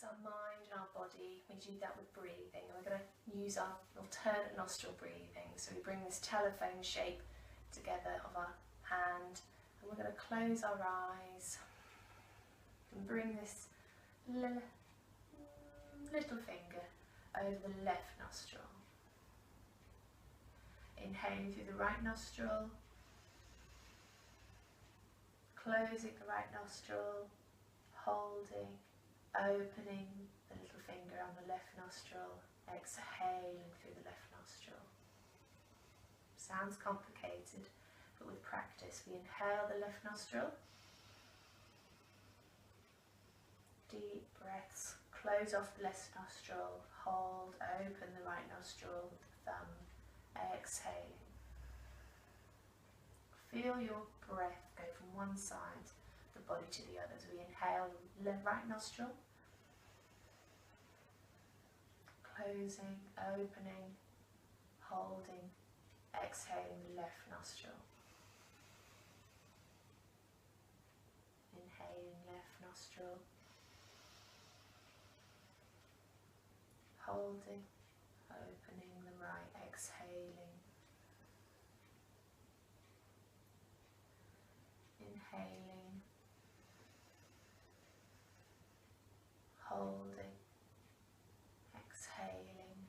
our mind and our body. We do that with breathing, and we're going to use our alternate nostril breathing. So we bring this telephone shape together of our hand, and we're going to close our eyes and bring this little finger over the left nostril. Inhaling through the right nostril, closing the right nostril, holding, opening the little finger on the left nostril, exhaling through the left nostril. Sounds complicated, but with practice we inhale the left nostril, deep breaths, close off the left nostril, hold, open the right nostril with the thumb, exhaling. Feel your breath go from one side of the body to the other. So we inhale the right nostril, closing, opening, holding, exhaling the left nostril. Inhaling left nostril, holding, opening the right, exhaling. Inhaling, holding, exhaling.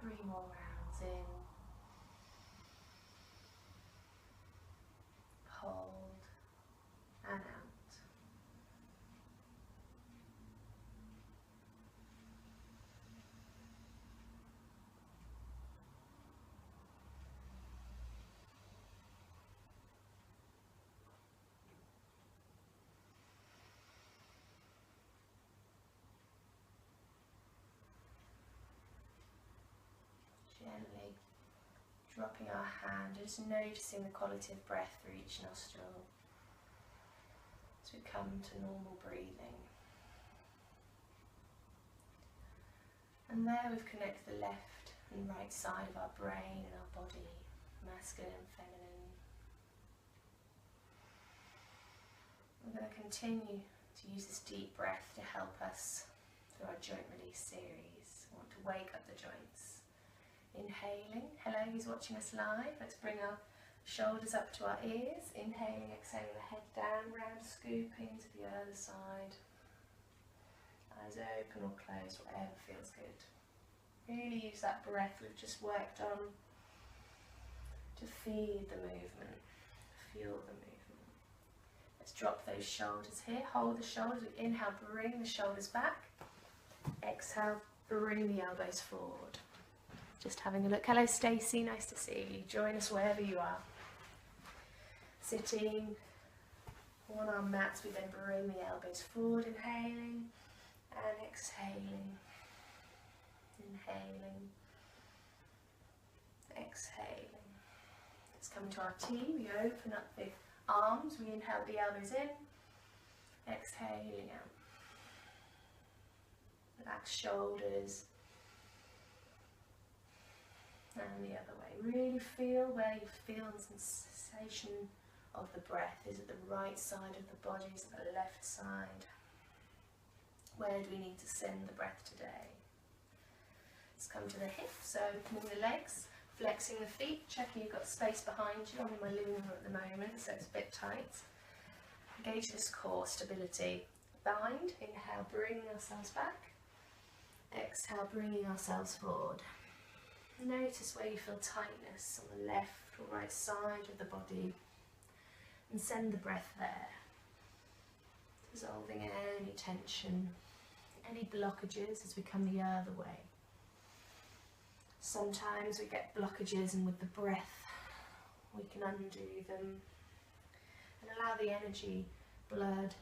3 more rounds in, hold, and out. Gently dropping our hand, just noticing the quality of breath through each nostril as we come to normal breathing. And there we've connected the left and right side of our brain and our body, masculine and feminine. We're going to continue to use this deep breath to help us through our joint release series. We want to wake up the joints. Inhaling, hello, who's watching us live? Let's bring our shoulders up to our ears. Inhaling, exhaling the head down, round, scooping to the other side. Eyes open or closed, whatever feels good. Really use that breath we've just worked on to feed the movement, feel the movement. Let's drop those shoulders here, hold the shoulders. We inhale, bring the shoulders back. Exhale, bring the elbows forward. Just having a look. Hello Stacey, nice to see you. Join us wherever you are. Sitting on our mats, we then bring the elbows forward, inhaling and exhaling. Inhaling, exhaling. Let's come to our T. We open up the arms, we inhale the elbows in, exhaling out. Relax shoulders. And the other way. Really feel where you feel the sensation of the breath. Is it the right side of the body? Is it the left side? Where do we need to send the breath today? Let's come to the hips. So opening the legs, flexing the feet, checking you've got space behind you. I'm in my living room at the moment, so it's a bit tight. Engage this core stability. Bind, inhale, bringing ourselves back. Exhale, bringing ourselves forward. Notice where you feel tightness on the left or right side of the body and send the breath there. Dissolving any tension, any blockages as we come the other way. Sometimes we get blockages and with the breath we can undo them and allow the energy, blood,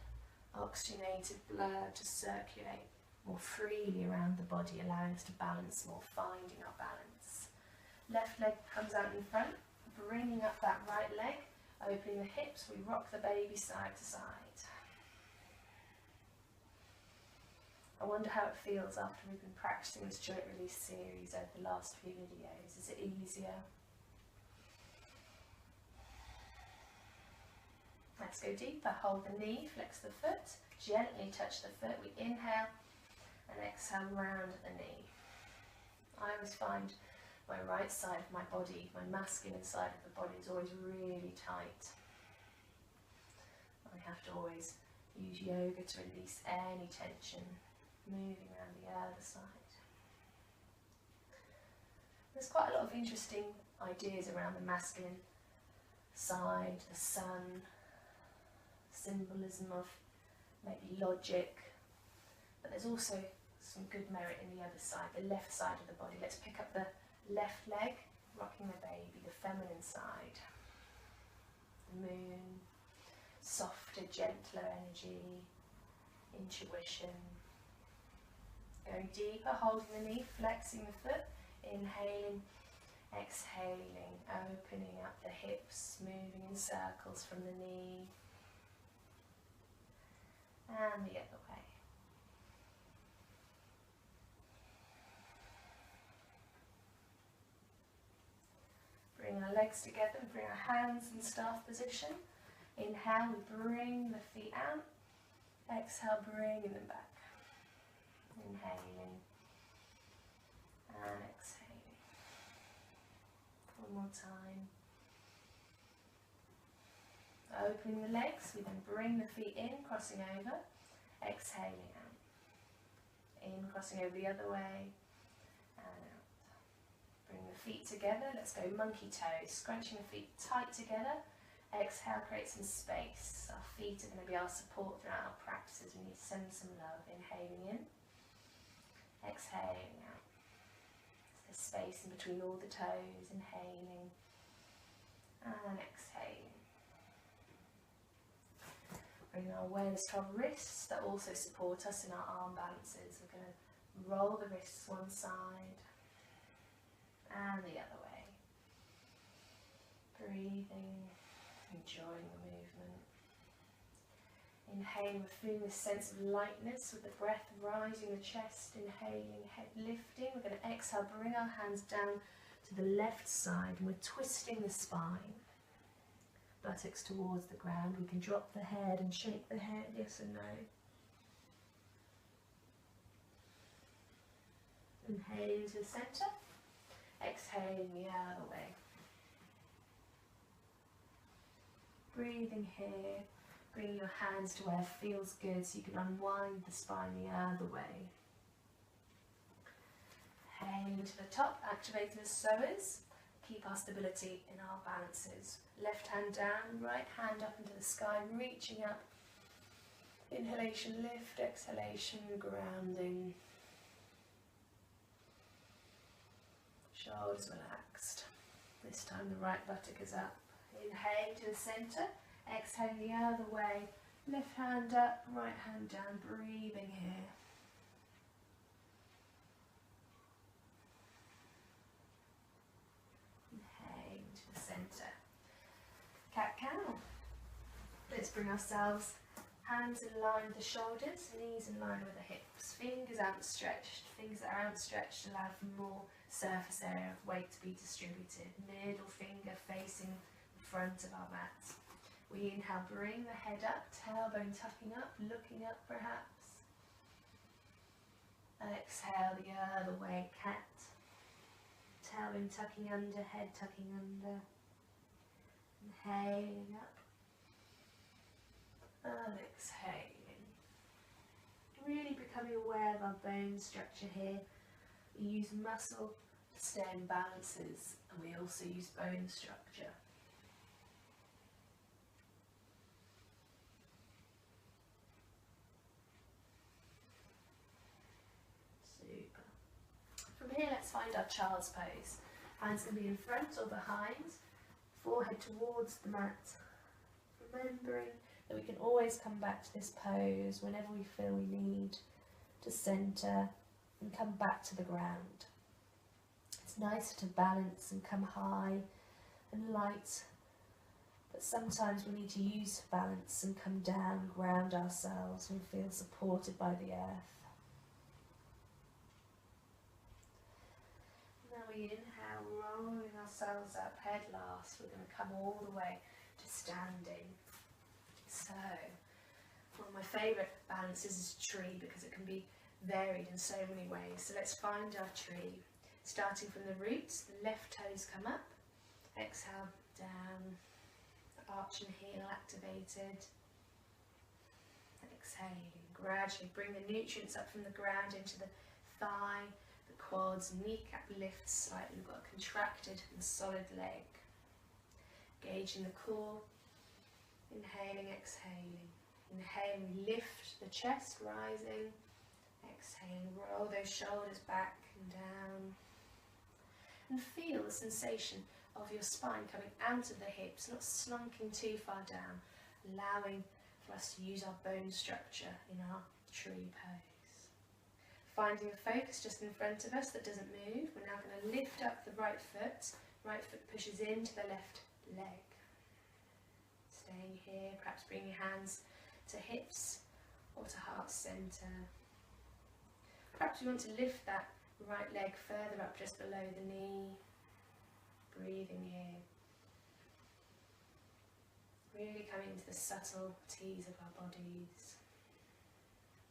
oxygenated blood to circulate more freely around the body, allowing us to balance more, finding our balance. Left leg comes out in front, bringing up that right leg, opening the hips, we rock the baby side to side. I wonder how it feels after we've been practicing this joint release series over the last few videos. Is it easier? Let's go deeper. Hold the knee, flex the foot, gently touch the foot. We inhale and exhale round the knee. I always find my right side of my body, my masculine side of the body, is always really tight. I have to always use yoga to release any tension, moving around the other side. There's quite a lot of interesting ideas around the masculine side, the sun, symbolism of maybe logic, but there's also some good merit in the other side, the left side of the body. Let's pick up the left leg, rocking the baby, the feminine side, the moon, softer, gentler energy, intuition. Going deeper, holding the knee, flexing the foot, inhaling, exhaling, opening up the hips, moving in circles from the knee and the other way. Bring our legs together and bring our hands in staff position. Inhale, we bring the feet out. Exhale, bringing them back. Inhaling and exhaling. One more time. Opening the legs, we then bring the feet in, crossing over. Exhaling out. In, crossing over the other way. And out. Bring the feet together. Let's go monkey toes. Scrunching the feet tight together. Exhale, create some space. Our feet are going to be our support throughout our practices. We need to send some love. Inhaling in. Exhaling out. There's space in between all the toes. Inhaling and exhaling. Bring our awareness to our wrists that also support us in our arm balances. We're going to roll the wrists one side and the other way. Breathing, enjoying the movement. Inhaling, we're feeling this sense of lightness with the breath rising the chest. Inhaling, head lifting. We're going to exhale, bring our hands down to the left side and we're twisting the spine. Buttocks towards the ground. We can drop the head and shake the head, yes and no. Inhaling to the centre. Exhaling the other way. Breathing here. Bring your hands to where it feels good so you can unwind the spine the other way. Inhaling to the top, activating the psoas. Keep our stability in our balances. Left hand down, right hand up into the sky, reaching up. Inhalation, lift, exhalation, grounding. Shoulders relaxed. This time the right buttock is up. Inhale to the centre, exhale the other way. Left hand up, right hand down, breathing here. Centre. Cat-cow. Let's bring ourselves hands in line with the shoulders, knees in line with the hips, fingers outstretched. Fingers that are outstretched allow for more surface area of weight to be distributed. Middle finger facing the front of our mat. We inhale, bring the head up, tailbone tucking up, looking up perhaps. Exhale the other way, cat. Tailbone tucking under, head tucking under. Inhaling up and exhaling. Really becoming aware of our bone structure here. We use muscle to stay in balances and we also use bone structure. Super. From here, let's find our child's pose. Hands can be in front or behind. Forehead towards the mat, remembering that we can always come back to this pose whenever we feel we need to centre and come back to the ground. It's nice to balance and come high and light, but sometimes we need to use balance and come down, ground ourselves and feel supported by the earth. Now we inhale, rolling ourselves up, head last. We're going to come all the way to standing. favourite balances is tree because it can be varied in so many ways. So let's find our tree. Starting from the roots, the left toes come up, exhale down, arch and heel activated. Exhaling, gradually bring the nutrients up from the ground into the thigh, the quads, kneecap lifts slightly. We've got a contracted and solid leg. Engaging the core, inhaling, exhaling. Inhaling, lift the chest, rising. Exhaling, roll those shoulders back and down. And feel the sensation of your spine coming out of the hips, not slunking too far down, allowing for us to use our bone structure in our tree pose. Finding a focus just in front of us that doesn't move, we're now going to lift up the right foot pushes into the left leg. Staying here, perhaps bring your hands to hips or to heart centre. Perhaps you want to lift that right leg further up just below the knee. Breathing here. Really coming into the subtleties of our bodies.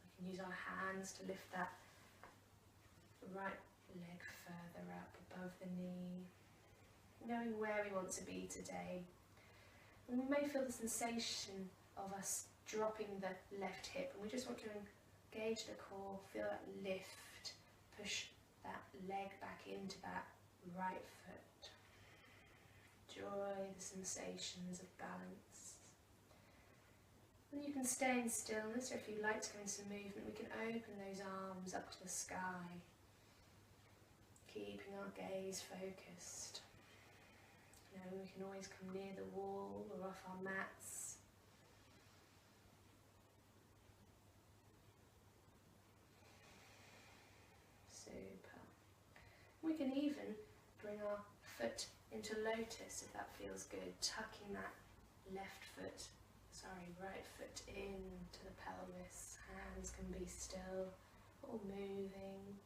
We can use our hands to lift that right leg further up above the knee. Knowing where we want to be today. And we may feel the sensation of us dropping the left hip, and we just want to engage the core, feel that lift, push that leg back into that right foot. Enjoy the sensations of balance. And you can stay in stillness, or if you'd like to go into movement, we can open those arms up to the sky, keeping our gaze focused. You know, we can always come near the wall or off our mats. Super. We can even bring our foot into lotus if that feels good, tucking that right foot into the pelvis. Hands can be still or moving.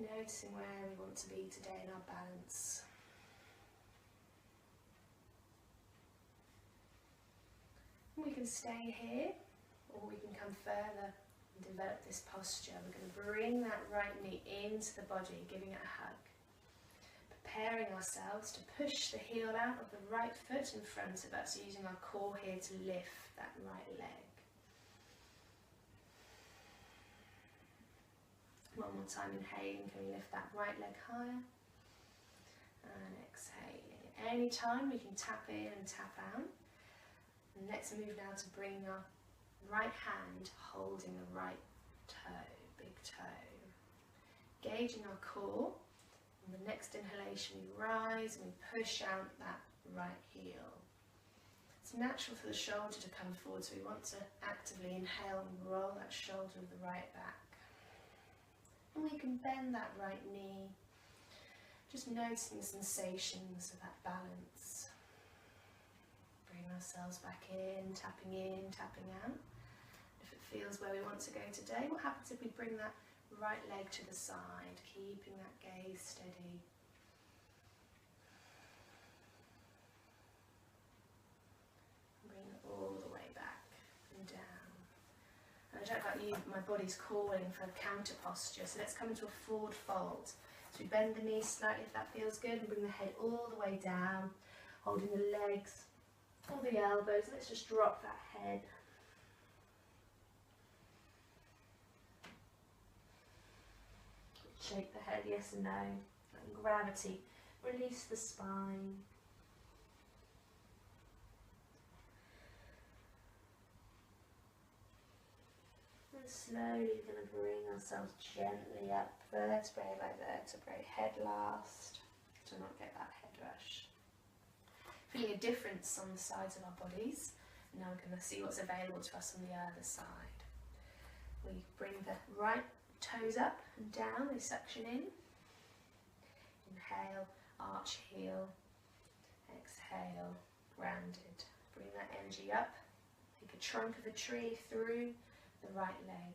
Noticing where we want to be today in our balance. We can stay here, or we can come further and develop this posture. We're going to bring that right knee into the body, giving it a hug. Preparing ourselves to push the heel out of the right foot in front of us, using our core here to lift that right leg. One more time, inhaling, can we lift that right leg higher? And exhaling. Anytime we can tap in and tap out. And let's move now to bring our right hand holding the right toe, big toe. Gauging our core. On the next inhalation we rise and we push out that right heel. It's natural for the shoulder to come forward, so we want to actively inhale and roll that shoulder of the right back. And we can bend that right knee, just noticing the sensations of that balance. Bring ourselves back in, tapping out. If it feels where we want to go today, what happens if we bring that right leg to the side, keeping that gaze steady. Bring it all the way back and down. And I don't know about you, but my body's calling for a counter posture, so let's come into a forward fold. So we bend the knees slightly if that feels good, and bring the head all the way down, holding the legs or the elbows. Let's just drop that head. Shake the head, yes and no. And gravity, release the spine. And slowly we're going to bring ourselves gently up, vertebrae by vertebrae, head last, to not get that head rush. Feeling a difference on the sides of our bodies. Now we're going to see what's available to us on the other side. We bring the right toes up and down, they suction in. Inhale, arch heel. Exhale, grounded. Bring that energy up. Take a trunk of a tree through the right leg.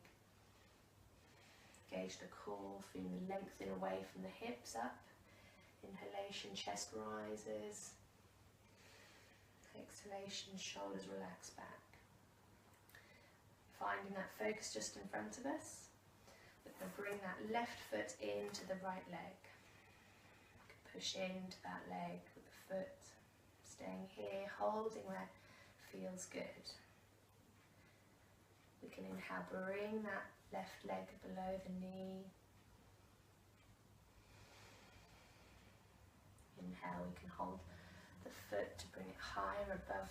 Gauge the core, feeling the lengthening away from the hips up. Inhalation, chest rises. Exhalation, shoulders relax back. finding that focus just in front of us. We're going to bring that left foot into the right leg. Push into that leg with the foot. Staying here, holding where it feels good. We can inhale, bring that left leg below the knee. Inhale, we can hold the foot to bring it higher above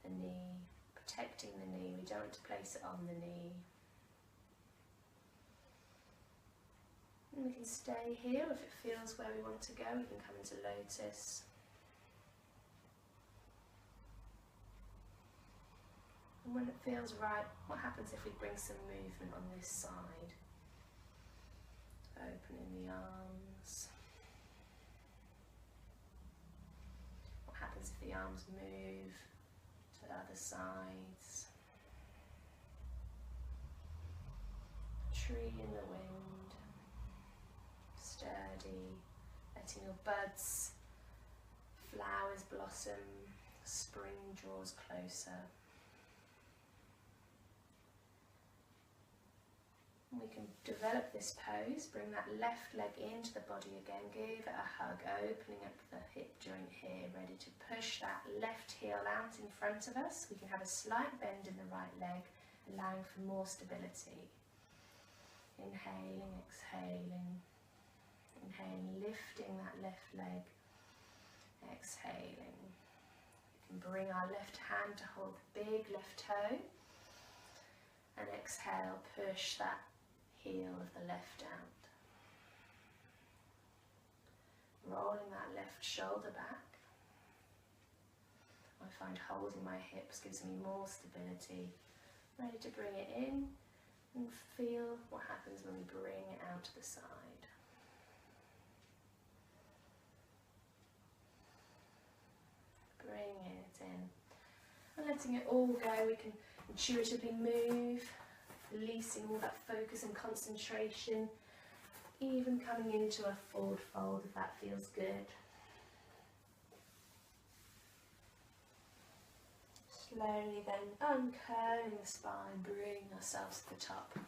the knee, protecting the knee. We don't want to place it on the knee. And we can stay here. If it feels where we want to go, we can come into lotus. And when it feels right, what happens if we bring some movement on this side? Opening the arms. What happens if the arms move to the other sides? Tree in the wind. Sturdy. Letting your buds, flowers blossom. Spring draws closer. We can develop this pose, bring that left leg into the body again, give it a hug, opening up the hip joint here, ready to push that left heel out in front of us. We can have a slight bend in the right leg, allowing for more stability. Inhaling, exhaling, inhaling, lifting that left leg, exhaling. We can bring our left hand to hold the big left toe, and exhale, push that heel of the left out. Rolling that left shoulder back. I find holding my hips gives me more stability. Ready to bring it in and feel what happens when we bring it out to the side. Bringing it in and letting it all go. We can intuitively move, releasing all that focus and concentration, even coming into a forward fold if that feels good. Slowly then uncurling the spine, bring ourselves to the top.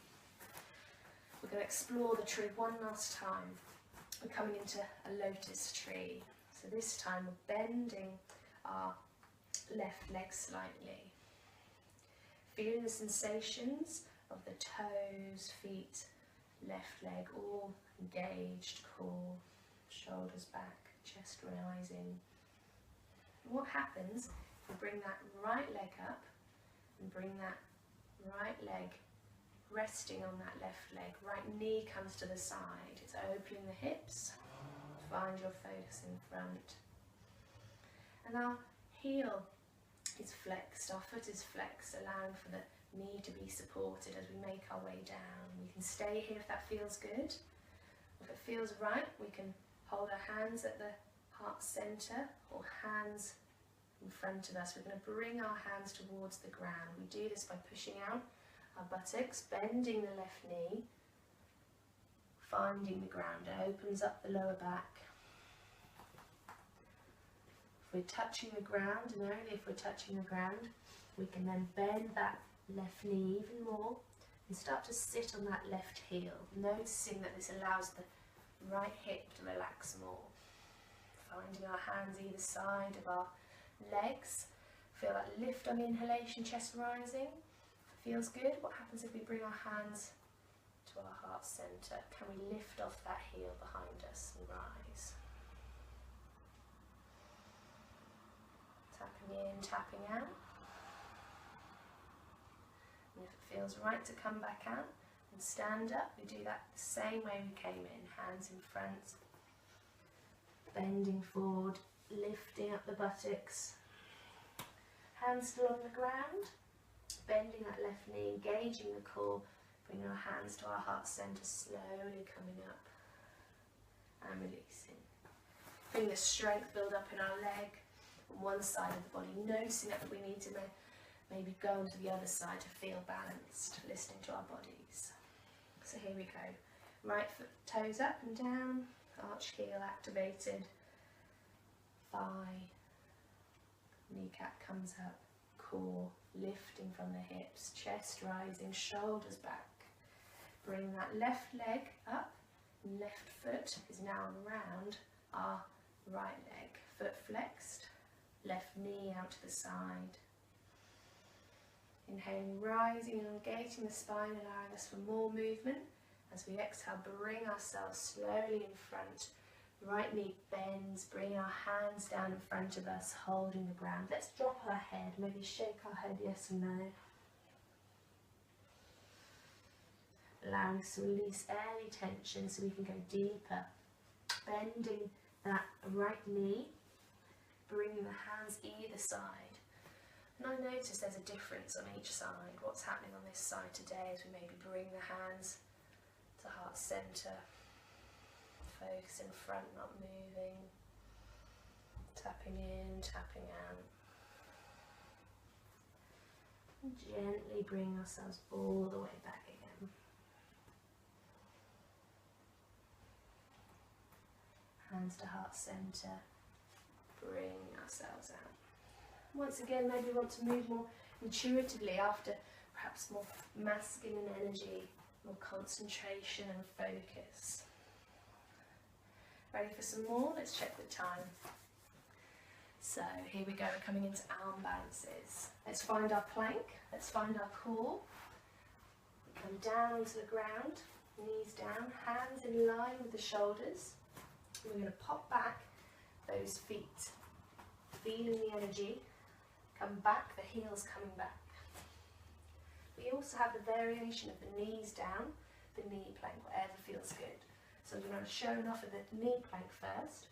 We're going to explore the tree one last time. We're coming into a lotus tree. So this time we're bending our left leg slightly. Feeling the sensations of the toes, feet, left leg, all engaged, core, shoulders back, chest rising. And what happens if we bring that right leg up and bring that right leg resting on that left leg, right knee comes to the side, it's opening the hips, find your focus in front. And our heel is flexed, our foot is flexed, allowing for the knee to be supported as we make our way down. We can stay here if that feels good. If it feels right, we can hold our hands at the heart center or hands in front of us. We're going to bring our hands towards the ground. We do this by pushing out our buttocks, bending the left knee, finding the ground. It opens up the lower back. If we're touching the ground, and only if we're touching the ground, we can then bend that left knee even more and start to sit on that left heel, noticing that this allows the right hip to relax more. Finding our hands either side of our legs. Feel that lift on inhalation, chest rising. If it feels good, what happens if we bring our hands to our heart center? Can we lift off that heel behind us and rise? Tapping in, tapping out. And if it feels right to come back out and stand up, we do that the same way we came in. Hands in front, bending forward, lifting up the buttocks. Hands still on the ground, bending that left knee, engaging the core, bringing our hands to our heart center, slowly coming up and releasing. Feeling the strength build up in our leg on one side of the body, noticing that we need to maybe go onto the other side to feel balanced, listening to our bodies. So here we go. Right foot, toes up and down, arch heel activated, thigh, kneecap comes up, core, lifting from the hips, chest rising, shoulders back. Bring that left leg up, left foot is now around our right leg. Foot flexed, left knee out to the side. Inhaling, rising and engaging the spine, allowing us for more movement. As we exhale, bring ourselves slowly in front. Right knee bends, bring our hands down in front of us, holding the ground. Let's drop our head, maybe shake our head yes or no. Allowing us to release any tension so we can go deeper. Bending that right knee, bringing the hands either side. And I notice there's a difference on each side. What's happening on this side today is we maybe bring the hands to heart centre. Focus in front, not moving. Tapping in, tapping out. And gently bring ourselves all the way back again. Hands to heart centre. Bring ourselves out. Once again, maybe we want to move more intuitively after perhaps more masculine energy, more concentration and focus. Ready for some more? Let's check the time. So here we go, we're coming into arm balances. Let's find our plank, let's find our core. We come down to the ground, knees down, hands in line with the shoulders. We're going to pop back those feet, feeling the energy. Come back, the heels coming back. We also have the variation of the knees down, the knee plank, whatever feels good. So we're going to show off of the knee plank first.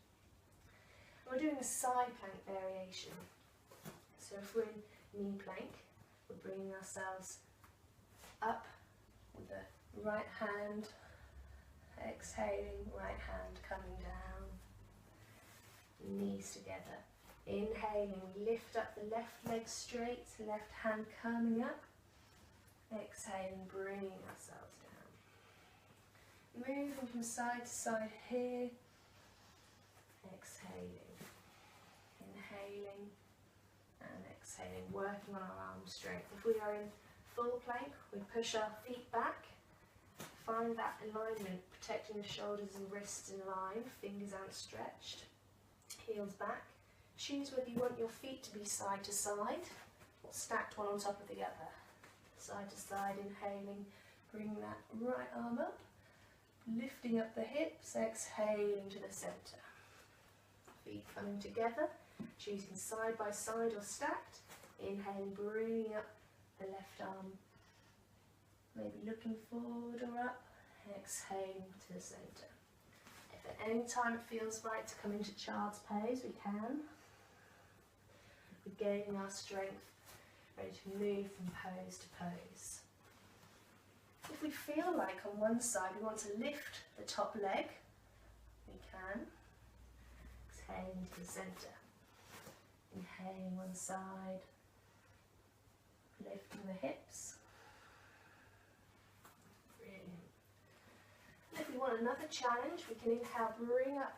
We're doing a side plank variation. So if we're in knee plank, we're bringing ourselves up with the right hand, exhaling, right hand coming down, knees together. Inhaling, we lift up the left leg straight, left hand coming up. Exhaling, bringing ourselves down. Moving from side to side here. Exhaling. Inhaling and exhaling, working on our arm strength. If we are in full plank, we push our feet back. Find that alignment, protecting the shoulders and wrists in line, fingers outstretched, heels back. Choose whether you want your feet to be side to side or stacked one on top of the other. Side to side, inhaling, bring that right arm up, lifting up the hips, exhaling to the centre. Feet coming together, choosing side by side or stacked. Inhaling, bringing up the left arm, maybe looking forward or up, exhaling to the centre. If at any time it feels right to come into child's pose, we can. We're gaining our strength, ready to move from pose to pose. If we feel like on one side we want to lift the top leg, we can. Exhaling to the centre. Inhaling one side, lifting the hips. Brilliant. And if we want another challenge, we can inhale, bring up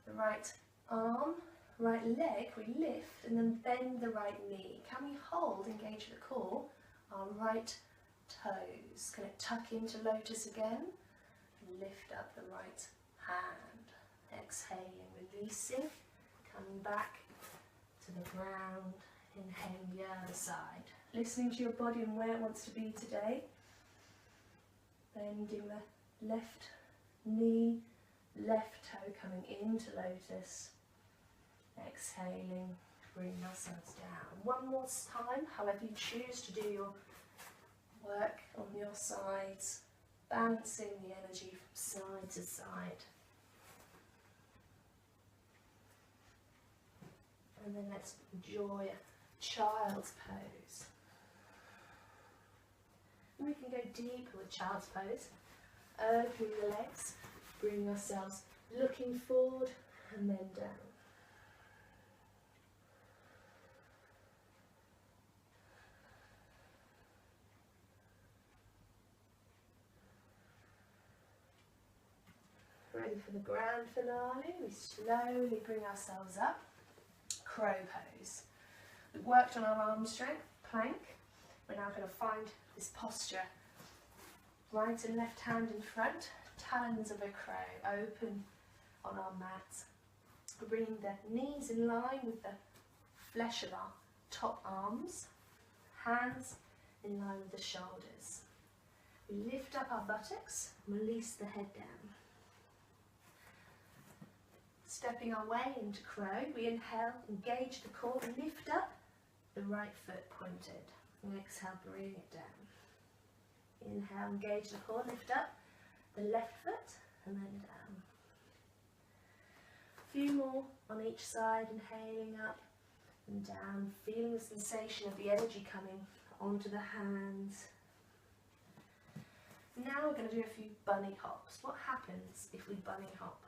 the right arm, right leg, we lift and then bend the right knee. Can we hold, engage the core, our right toes? Can it tuck into lotus again? Lift up the right hand. Exhaling, releasing, coming back to the ground. Inhaling the other side. Listening to your body and where it wants to be today. Bending the left knee, left toe coming into lotus. Exhaling, bring ourselves down. One more time, however you choose to do your work on your sides, balancing the energy from side to side. And then let's enjoy a child's pose. And we can go deeper with child's pose. Opening the legs, bring ourselves looking forward and then down. Ready for the grand finale, we slowly bring ourselves up, crow pose. We've worked on our arm strength, plank. We're now going to find this posture. Right and left hand in front, talons of a crow, open on our mat. We're bringing the knees in line with the flesh of our top arms, hands in line with the shoulders. We lift up our buttocks, release the head down. Stepping our way into crow, we inhale, engage the core, lift up, the right foot pointed. And exhale, bring it down. Inhale, engage the core, lift up, the left foot, and then down. A few more on each side, inhaling up and down, feeling the sensation of the energy coming onto the hands. Now we're going to do a few bunny hops. What happens if we bunny hop?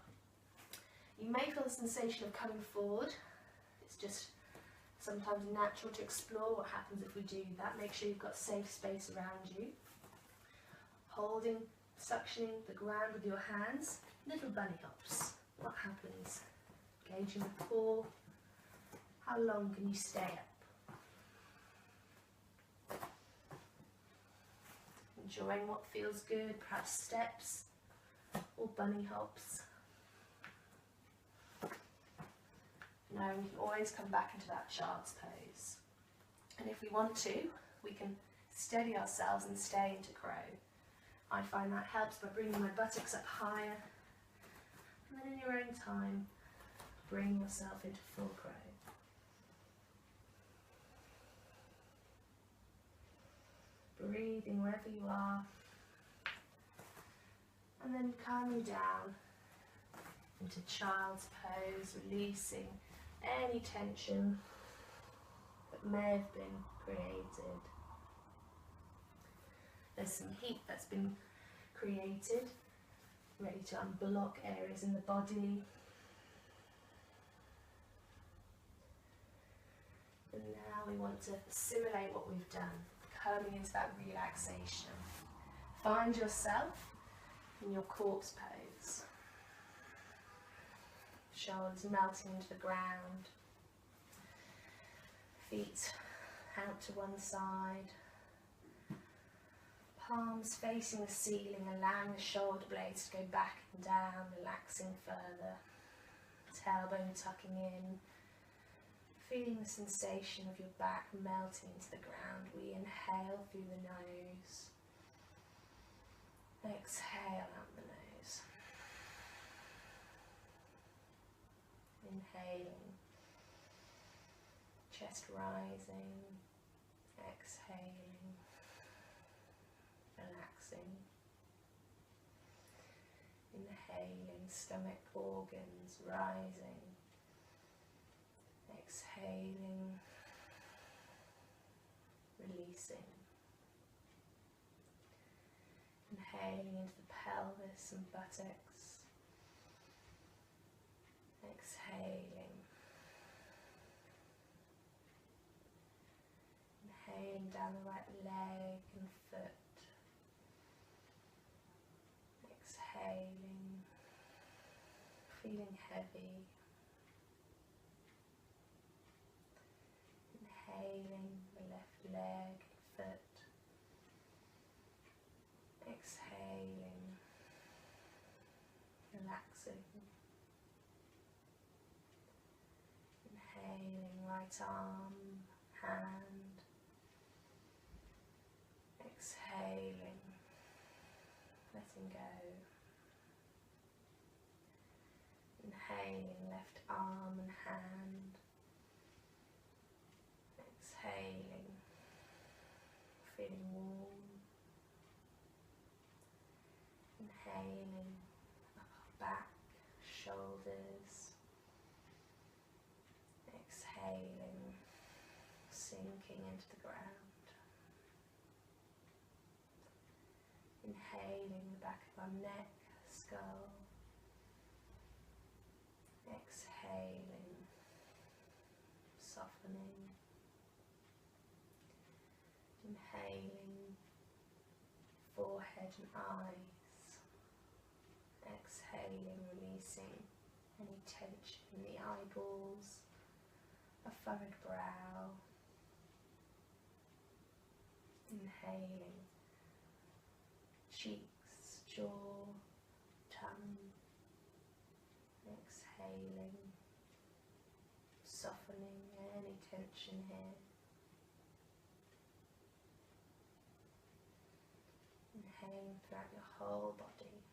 You may feel the sensation of coming forward. It's just sometimes natural to explore what happens if we do that. Make sure you've got safe space around you. Holding, suctioning the ground with your hands, little bunny hops. What happens? Engaging the core. How long can you stay up? Enjoying what feels good, perhaps steps or bunny hops. Now we can always come back into that child's pose. And if we want to, we can steady ourselves and stay into crow. I find that helps by bringing my buttocks up higher. And then in your own time, bring yourself into full crow. Breathing wherever you are. And then coming down into child's pose, releasing any tension that may have been created. There's some heat that's been created, ready to unblock areas in the body. And now we want to simulate what we've done, coming into that relaxation. Find yourself in your corpse pose. Shoulders melting into the ground. Feet out to one side. Palms facing the ceiling, allowing the shoulder blades to go back and down, relaxing further. Tailbone tucking in. Feeling the sensation of your back melting into the ground. We inhale through the nose. Exhale out the nose. Inhaling. Chest rising. Exhaling. Relaxing. Inhaling, stomach organs rising. Exhaling, releasing. Inhaling into the pelvis and buttocks. Exhaling. Inhaling down the right leg and foot. Exhaling, feeling heavy. Inhaling the left leg and foot. Exhaling, relaxing. Inhaling, right arm, hand. Exhaling, letting go. Inhaling, left arm and hand. Exhaling, feeling warm. Inhaling, upper back, shoulders. Exhaling, sinking into the ground. Inhaling the back of our neck, skull. Exhaling, softening. Inhaling, forehead and eyes. Exhaling, releasing any tension in the eyeballs, a furrowed brow. Inhaling, cheeks, jaw, tongue. Exhaling, softening any tension here. Inhaling throughout your whole body.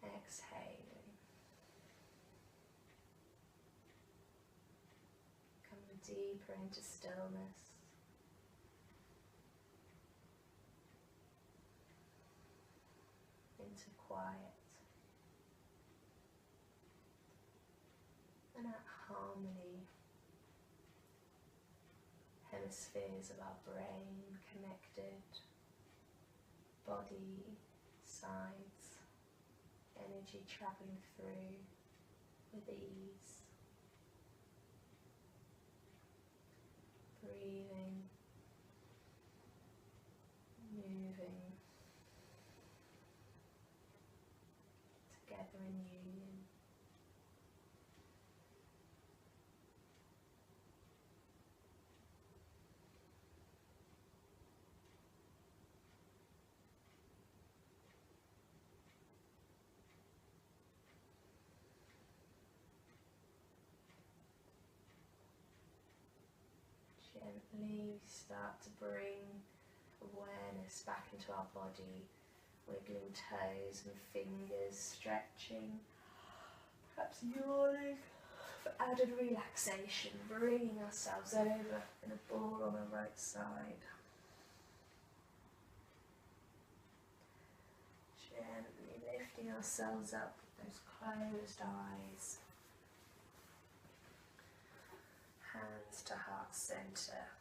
Exhaling. Coming deeper into stillness. Into quiet. And at harmony. Hemispheres of our brain connected. Body, sides, energy travelling through with ease. Breathing, moving together in union. Gently start to bring awareness back into our body, wiggling toes and fingers, stretching, perhaps yawning for added relaxation, bringing ourselves over in a ball on our right side. Gently lifting ourselves up with those closed eyes. Hands to heart center,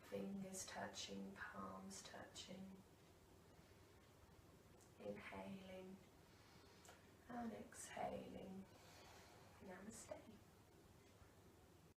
fingers touching, palms touching. Inhaling and exhaling.